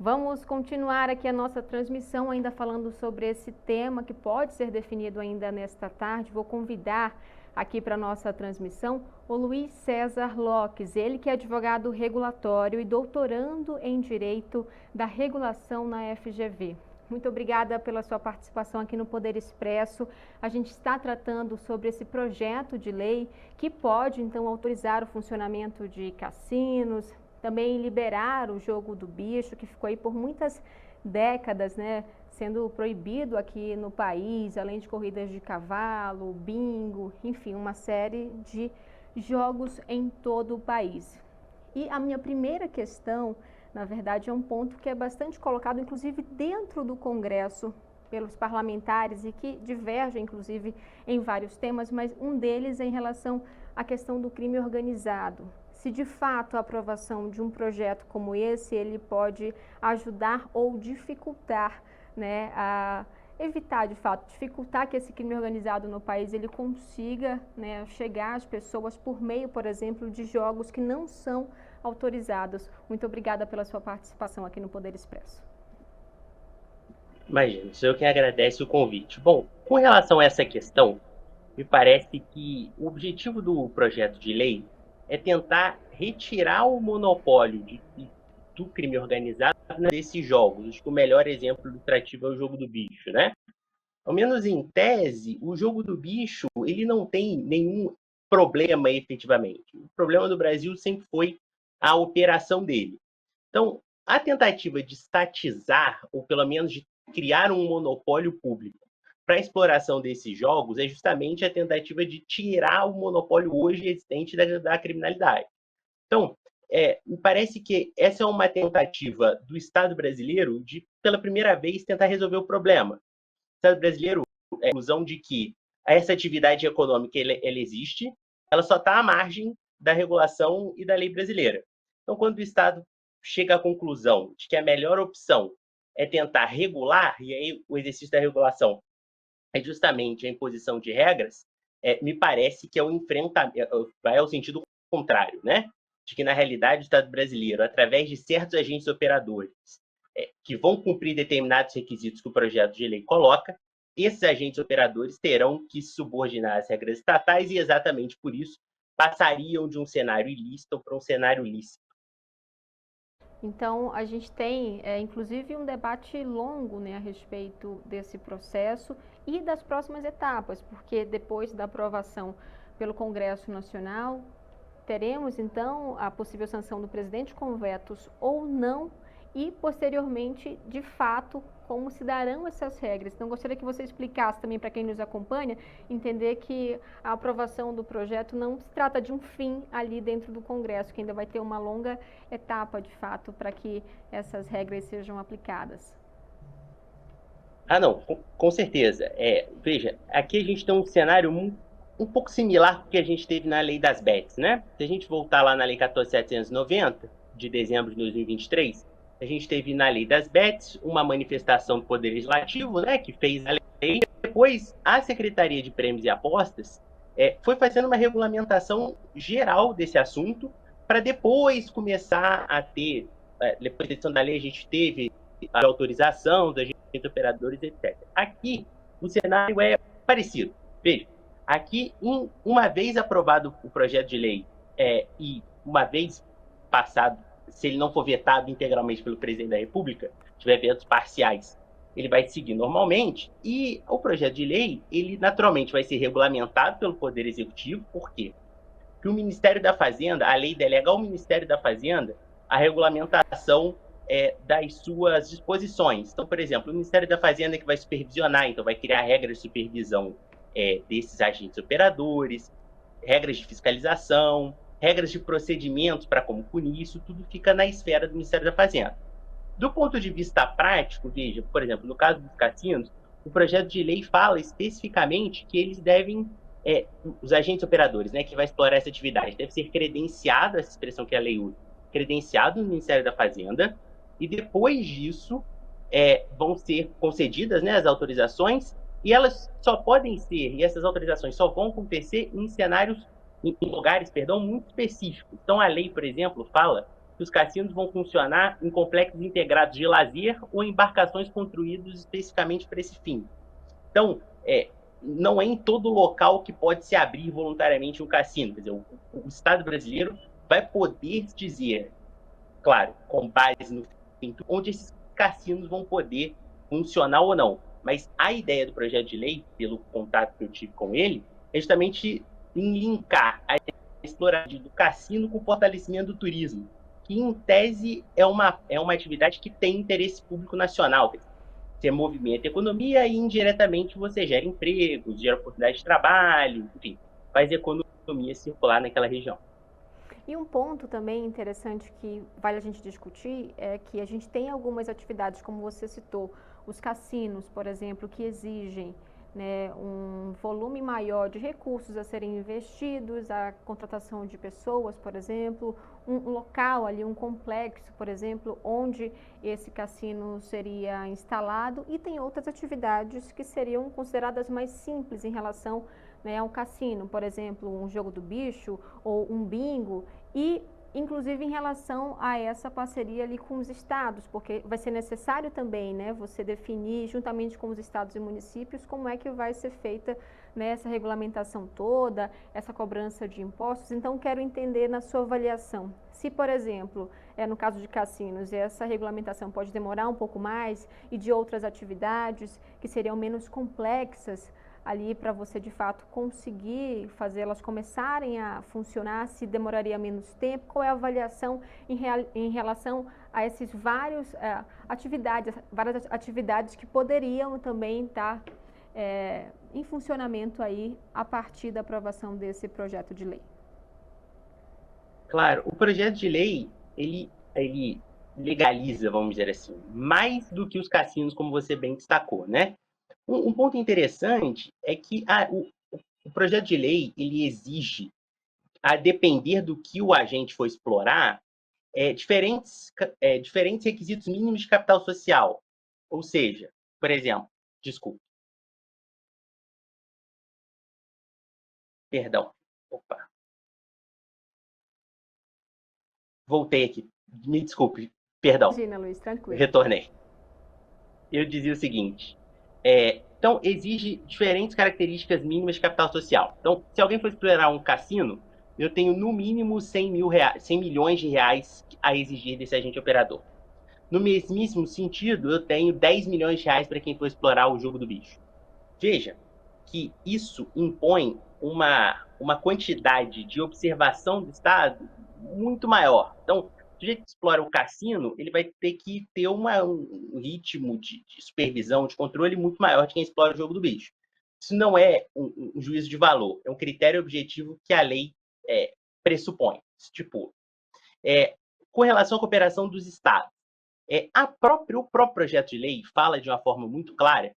Vamos continuar aqui a nossa transmissão, ainda falando sobre esse tema que pode ser definido ainda nesta tarde. Vou convidar aqui para a nossa transmissão o Luiz César Lopes, ele que é advogado regulatório e doutorando em Direito da Regulação na FGV. Muito obrigada pela sua participação aqui no Poder Expresso. A gente está tratando sobre esse projeto de lei que pode, então, autorizar o funcionamento de cassinos, também liberar o jogo do bicho, que ficou aí por muitas décadas, né, sendo proibido aqui no país, além de corridas de cavalo, bingo, enfim, uma série de jogos em todo o país. E a minha primeira questão, na verdade, é um ponto que é bastante colocado, inclusive, dentro do Congresso, pelos parlamentares e que diverge, inclusive, em vários temas, mas um deles é em relação à questão do crime organizado. Se de fato a aprovação de um projeto como esse, ele pode ajudar ou dificultar, né, a evitar de fato, dificultar que esse crime organizado no país ele consiga, né, chegar às pessoas por meio, por exemplo, de jogos que não são autorizados. Muito obrigada pela sua participação aqui no Poder Expresso. Imagina, sou eu quem agradece o convite. Bom, com relação a essa questão, me parece que o objetivo do projeto de lei é tentar retirar o monopólio do crime organizado desses jogos. Acho que o melhor exemplo ilustrativo é o jogo do bicho, né? Ao menos em tese, o jogo do bicho ele não tem nenhum problema efetivamente. O problema do Brasil sempre foi a operação dele. Então, a tentativa de estatizar, ou pelo menos de criar um monopólio público para a exploração desses jogos, é justamente a tentativa de tirar o monopólio hoje existente da criminalidade. Então, me parece que essa é uma tentativa do Estado brasileiro de, pela primeira vez, tentar resolver o problema. O Estado brasileiro é a ilusão de que essa atividade econômica ela existe, ela só está à margem da regulação e da lei brasileira. Então, quando o Estado chega à conclusão de que a melhor opção é tentar regular, e aí o exercício da regulação é justamente a imposição de regras, me parece que é o enfrentamento, vai ao sentido contrário, né? De que, na realidade, o Estado brasileiro, através de certos agentes operadores que vão cumprir determinados requisitos que o projeto de lei coloca, esses agentes operadores terão que se subordinar às regras estatais e, exatamente por isso, passariam de um cenário ilícito para um cenário lícito. Então, a gente tem, inclusive, um debate longo, né, a respeito desse processo e das próximas etapas, porque depois da aprovação pelo Congresso Nacional, teremos, então, a possível sanção do presidente com vetos ou não e, posteriormente, de fato, como se darão essas regras. Então, gostaria que você explicasse também para quem nos acompanha, entender que a aprovação do projeto não se trata de um fim ali dentro do Congresso, que ainda vai ter uma longa etapa, de fato, para que essas regras sejam aplicadas. Ah, não, com certeza. Veja, aqui a gente tem um cenário um pouco similar ao que a gente teve na lei das bets, né? Se a gente voltar lá na lei 14.790, de dezembro de 2023, a gente teve na lei das bets uma manifestação do Poder Legislativo, né, que fez a lei. Depois, a Secretaria de Prêmios e Apostas foi fazendo uma regulamentação geral desse assunto para depois começar a ter, depois da edição da lei, a gente teve a autorização dos agentes operadores, etc. Aqui, o cenário é parecido. Veja, aqui, uma vez aprovado o projeto de lei e uma vez passado, se ele não for vetado integralmente pelo presidente da República, tiver vetos parciais, ele vai seguir normalmente e o projeto de lei, ele naturalmente vai ser regulamentado pelo Poder Executivo, por quê? Porque o Ministério da Fazenda, a lei delega ao Ministério da Fazenda a regulamentação das suas disposições. Então, por exemplo, o Ministério da Fazenda é que vai supervisionar, então vai criar regras de supervisão desses agentes operadores, regras de fiscalização, regras de procedimentos para como punir, isso tudo fica na esfera do Ministério da Fazenda. Do ponto de vista prático, veja, por exemplo, no caso dos cassinos, o projeto de lei fala especificamente que eles devem, os agentes operadores, né, que vai explorar essa atividade, deve ser credenciado, essa expressão que a lei usa, credenciado no Ministério da Fazenda, e depois disso vão ser concedidas, né, as autorizações, e elas só podem ser, e essas autorizações só vão acontecer em cenários, em lugares, perdão, muito específicos. Então, a lei, por exemplo, fala que os cassinos vão funcionar em complexos integrados de lazer ou embarcações construídos especificamente para esse fim. Então, não é em todo local que pode se abrir voluntariamente um cassino. Quer dizer, o Estado brasileiro vai poder dizer, claro, com base no fim, onde esses cassinos vão poder funcionar ou não. Mas a ideia do projeto de lei, pelo contato que eu tive com ele, é justamente em linkar a exploração do cassino com o fortalecimento do turismo, que em tese é uma atividade que tem interesse público nacional. Você movimenta a economia e indiretamente você gera empregos, gera oportunidade de trabalho, enfim, faz a economia circular naquela região. E um ponto também interessante que vale a gente discutir é que a gente tem algumas atividades, como você citou, os cassinos, por exemplo, que exigem, né, um volume maior de recursos a serem investidos, a contratação de pessoas, por exemplo, um local ali, um complexo, por exemplo, onde esse cassino seria instalado, e tem outras atividades que seriam consideradas mais simples em relação, né, a um cassino, por exemplo, um jogo do bicho ou um bingo, e inclusive em relação a essa parceria ali com os estados, porque vai ser necessário também, né, você definir juntamente com os estados e municípios como é que vai ser feita, né, essa regulamentação toda, essa cobrança de impostos. Então, quero entender na sua avaliação, se, por exemplo, no caso de cassinos, essa regulamentação pode demorar um pouco mais e de outras atividades que seriam menos complexas, ali para você de fato conseguir fazer elas começarem a funcionar, se demoraria menos tempo, qual é a avaliação em relação a esses várias atividades que poderiam também estar em funcionamento aí a partir da aprovação desse projeto de lei? Claro, o projeto de lei, ele legaliza, vamos dizer assim, mais do que os cassinos, como você bem destacou, né? Um ponto interessante é que o projeto de lei, ele exige, a depender do que o agente for explorar, diferentes requisitos mínimos de capital social. Ou seja, por exemplo, desculpe, perdão, opa, voltei aqui, me desculpe, perdão, Imagina, Luiz, tranquilo. retornei. Eu dizia o seguinte, então exige diferentes características mínimas de capital social. Então, se alguém for explorar um cassino, eu tenho no mínimo 100 milhões de reais a exigir desse agente operador. No mesmíssimo sentido, eu tenho 10 milhões de reais para quem for explorar o jogo do bicho. Veja que isso impõe uma quantidade de observação do Estado muito maior. Então, o sujeito que explora o cassino, ele vai ter que ter um ritmo de supervisão, de controle muito maior de quem explora o jogo do bicho. Isso não é um juízo de valor, é um critério objetivo que a lei pressupõe, estipula. Com relação à cooperação dos Estados, o próprio projeto de lei fala de uma forma muito clara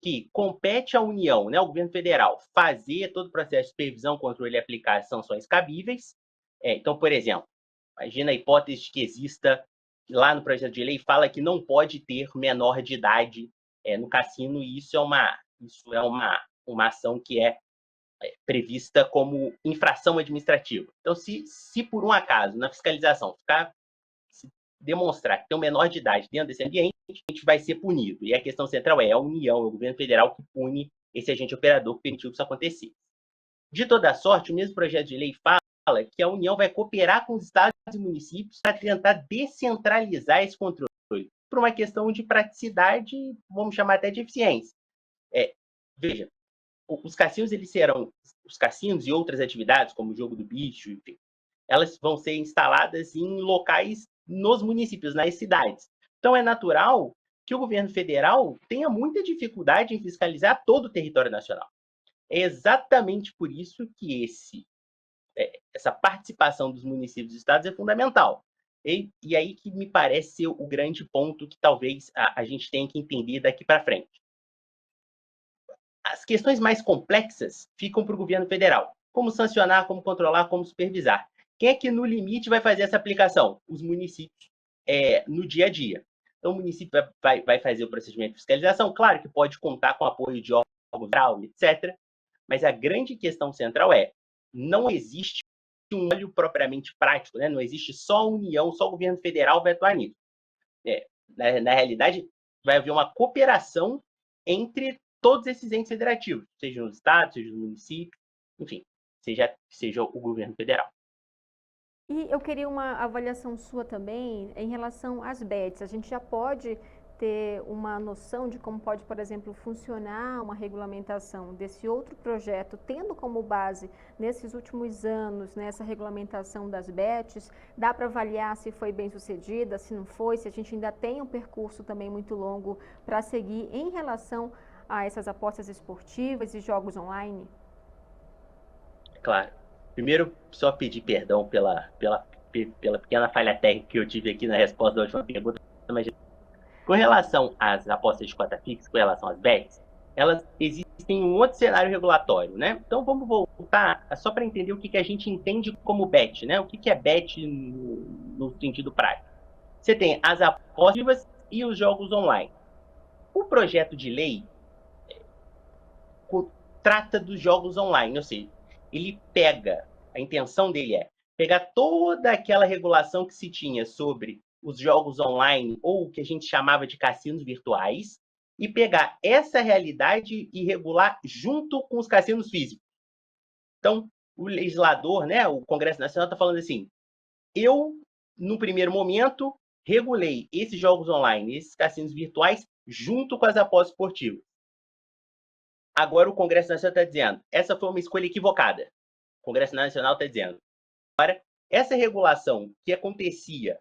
que compete à União, né, ao governo federal, fazer todo o processo de supervisão, controle e aplicar as sanções cabíveis. Então, por exemplo, imagina a hipótese de que exista, lá no projeto de lei, fala que não pode ter menor de idade no cassino, e isso é uma ação que é prevista como infração administrativa. Então, se por um acaso, na fiscalização, se demonstrar que tem um menor de idade dentro desse ambiente, a gente vai ser punido. E a questão central é a União, é o governo federal que pune esse agente operador que permitiu que isso acontecesse. De toda sorte, o mesmo projeto de lei fala que a União vai cooperar com os estados e municípios para tentar descentralizar esse controle, por uma questão de praticidade, vamos chamar até de eficiência. Veja, os cassinos, os cassinos e outras atividades, como o jogo do bicho, enfim, elas vão ser instaladas em locais nos municípios, nas cidades. Então, é natural que o governo federal tenha muita dificuldade em fiscalizar todo o território nacional. É exatamente por isso que essa participação dos municípios e estados é fundamental. E aí que me parece ser o grande ponto que talvez a gente tenha que entender daqui para frente. As questões mais complexas ficam para o governo federal. Como sancionar, como controlar, como supervisar. Quem é que, no limite, vai fazer essa aplicação? Os municípios, no dia a dia. Então, o município vai fazer o procedimento de fiscalização, claro que pode contar com o apoio de órgão federal, etc. Mas a grande questão central não existe um olho propriamente prático, né? Não existe só a União, só o governo federal vai atuar nisso. Na realidade, vai haver uma cooperação entre todos esses entes federativos, seja nos estados, seja no município, enfim, seja o governo federal. E eu queria uma avaliação sua também em relação às bets. A gente já pode ter uma noção de como pode, por exemplo, funcionar uma regulamentação desse outro projeto, tendo como base, nesses últimos anos, né, essa regulamentação das bets. Dá para avaliar se foi bem sucedida, se não foi, se a gente ainda tem um percurso também muito longo para seguir em relação a essas apostas esportivas e jogos online? Claro. Primeiro, só pedir perdão pela pequena falha técnica que eu tive aqui na resposta da última pergunta, mas com relação às apostas de cota fixa, com relação às bets, elas existem em um outro cenário regulatório, né? Então vamos voltar só para entender o que a gente entende como bet, né? O que é bet no sentido prático. Você tem as apostas e os jogos online. O projeto de lei trata dos jogos online, ou seja, ele pega, a intenção dele é pegar toda aquela regulação que se tinha sobre os jogos online, ou o que a gente chamava de cassinos virtuais, e pegar essa realidade e regular junto com os cassinos físicos. Então, o legislador, né, o Congresso Nacional está falando assim, eu, no primeiro momento, regulei esses jogos online, esses cassinos virtuais, junto com as apostas esportivas. Agora o Congresso Nacional está dizendo, essa foi uma escolha equivocada. O Congresso Nacional está dizendo, agora, essa regulação que acontecia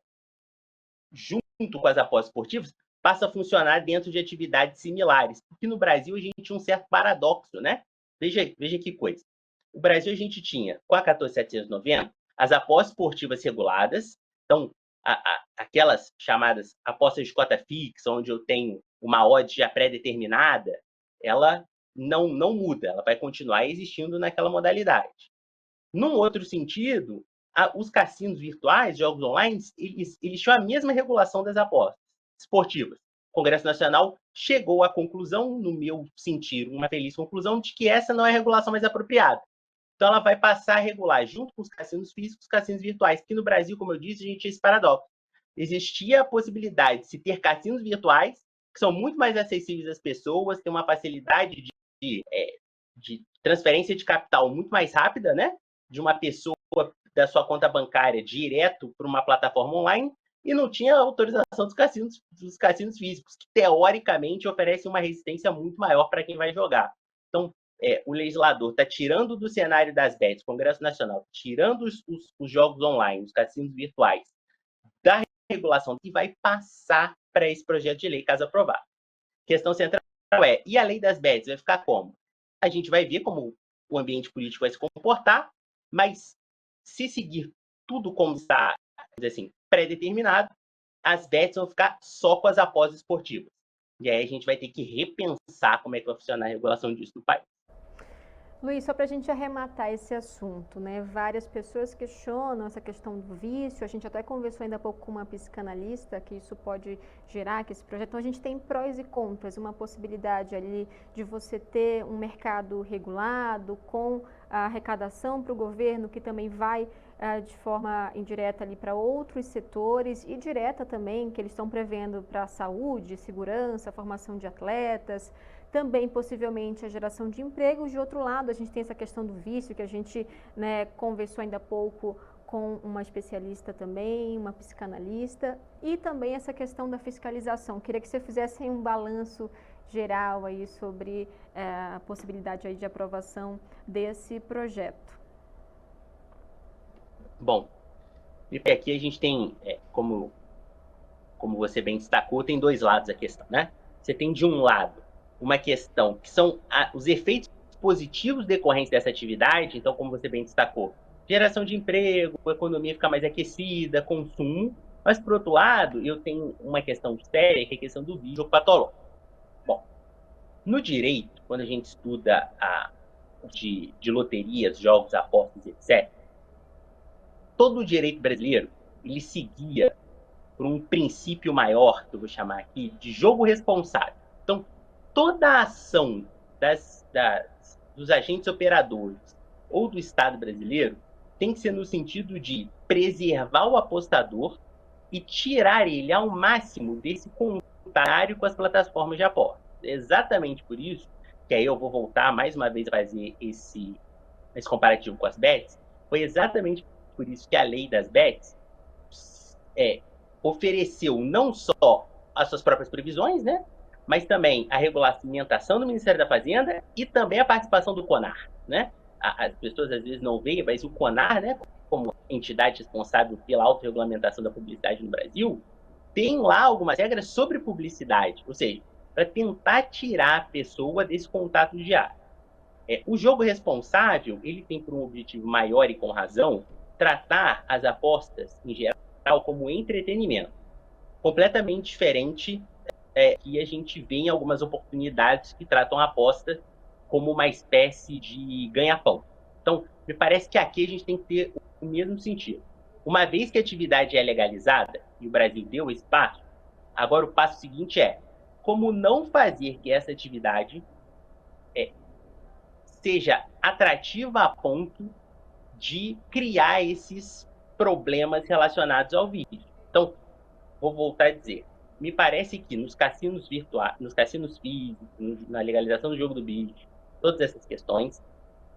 junto com as apostas esportivas passa a funcionar dentro de atividades similares. Porque no Brasil a gente tinha um certo paradoxo, né? Veja que coisa. No Brasil a gente tinha, com a 14.790, as apostas esportivas reguladas, então aquelas chamadas apostas de cota fixa, onde eu tenho uma odd já pré-determinada, ela não muda, ela vai continuar existindo naquela modalidade. Num outro sentido, os cassinos virtuais, jogos online, eles tinham a mesma regulação das apostas esportivas. O Congresso Nacional chegou à conclusão, no meu sentir, uma feliz conclusão, de que essa não é a regulação mais apropriada. Então, ela vai passar a regular, junto com os cassinos físicos, os cassinos virtuais, porque no Brasil, como eu disse, a gente tinha esse paradoxo. Existia a possibilidade de se ter cassinos virtuais, que são muito mais acessíveis às pessoas, tem uma facilidade de transferência de capital muito mais rápida, né? De uma pessoa da sua conta bancária direto para uma plataforma online, e não tinha autorização dos cassinos físicos, que teoricamente oferecem uma resistência muito maior para quem vai jogar. Então, o legislador está tirando do cenário das bets, o Congresso Nacional, tirando os jogos online, os cassinos virtuais, da regulação, e vai passar para esse projeto de lei, caso aprovado. Questão central e a lei das bets vai ficar como? A gente vai ver como o ambiente político vai se comportar, mas se seguir tudo como está, assim, pré-determinado, as bets vão ficar só com as apostas esportivas. E aí a gente vai ter que repensar como é que vai funcionar a regulação disso no país. Luiz, só para a gente arrematar esse assunto, né? Várias pessoas questionam essa questão do vício. A gente até conversou ainda há pouco com uma psicanalista que isso pode gerar, que esse projeto. Então a gente tem prós e contras, uma possibilidade ali de você ter um mercado regulado com a arrecadação para o governo, que também vai de forma indireta ali para outros setores, e direta também, que eles estão prevendo para a saúde, segurança, formação de atletas, também possivelmente a geração de empregos. De outro lado, a gente tem essa questão do vício, que a gente, né, conversou ainda há pouco com uma especialista também, uma psicanalista, e também essa questão da fiscalização. Queria que você fizesse um balanço geral aí sobre a possibilidade aí de aprovação desse projeto. Bom, e aqui a gente tem, como você bem destacou, tem dois lados da questão, né? Você tem, de um lado, uma questão que são os efeitos positivos decorrentes dessa atividade, então, como você bem destacou, geração de emprego, a economia fica mais aquecida, consumo, mas, por outro lado, eu tenho uma questão séria, que é a questão do vício patológico. Bom, no direito, quando a gente estuda de loterias, jogos, apostas, etc., todo o direito brasileiro, ele seguia por um princípio maior, que eu vou chamar aqui, de jogo responsável. Então, toda a ação dos agentes operadores ou do Estado brasileiro tem que ser no sentido de preservar o apostador e tirar ele ao máximo desse contário com as plataformas de aposta. Exatamente por isso que aí eu vou voltar mais uma vez a fazer esse comparativo com as bets. Foi exatamente por isso que a lei das bets ofereceu não só as suas próprias previsões, né, mas também a regulamentação do Ministério da Fazenda e também a participação do CONAR, né? As pessoas às vezes não veem, mas o CONAR, né, como entidade responsável pela autorregulamentação da publicidade no Brasil, tem lá algumas regras sobre publicidade, ou seja, para tentar tirar a pessoa desse contato diário. O jogo responsável, ele tem por um objetivo maior e com razão, tratar as apostas, em geral, como entretenimento. Completamente diferente que a gente vê em algumas oportunidades que tratam a aposta como uma espécie de ganha-pão. Então, me parece que aqui a gente tem que ter o mesmo sentido. Uma vez que a atividade é legalizada, e o Brasil deu esse passo, agora o passo seguinte é como não fazer que essa atividade seja atrativa a ponto de criar esses problemas relacionados ao vídeo. Então, vou voltar a dizer, me parece que nos cassinos virtuais, nos cassinos físicos, na legalização do jogo do bicho, todas essas questões,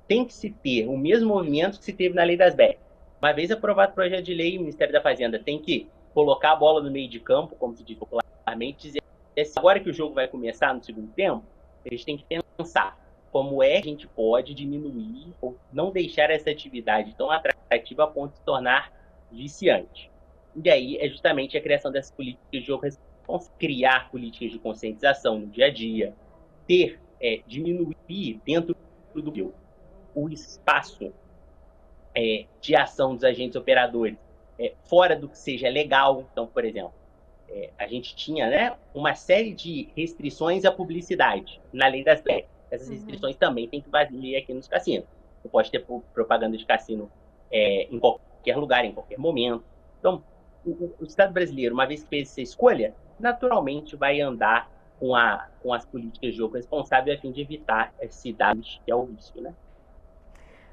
tem que se ter o mesmo movimento que se teve na lei das bets. Uma vez aprovado o projeto de lei, o Ministério da Fazenda tem que colocar a bola no meio de campo, como se diz popularmente, dizer agora que o jogo vai começar no segundo tempo, a gente tem que pensar como a gente pode diminuir ou não deixar essa atividade tão atrativa a ponto de se tornar viciante. E aí é justamente a criação dessas políticas de jogo responsável, criar políticas de conscientização no dia a dia, diminuir dentro do jogo o espaço de ação dos agentes operadores fora do que seja legal. Então, por exemplo, a gente tinha, né, uma série de restrições à publicidade na lei das bets. Essas restrições também tem que valer aqui nos cassinos. Não pode ter propaganda de cassino em qualquer lugar, em qualquer momento. Então, o Estado brasileiro, uma vez que fez essa escolha, naturalmente vai andar com as políticas de jogo responsável a fim de evitar esse dado que é o vício, né?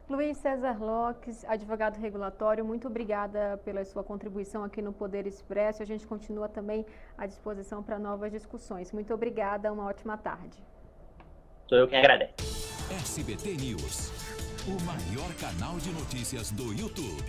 Luiz César Lopes, advogado regulatório, muito obrigada pela sua contribuição aqui no Poder Expresso. A gente continua também à disposição para novas discussões. Muito obrigada, uma ótima tarde. Sou eu quem agradece. SBT News, o maior canal de notícias do YouTube.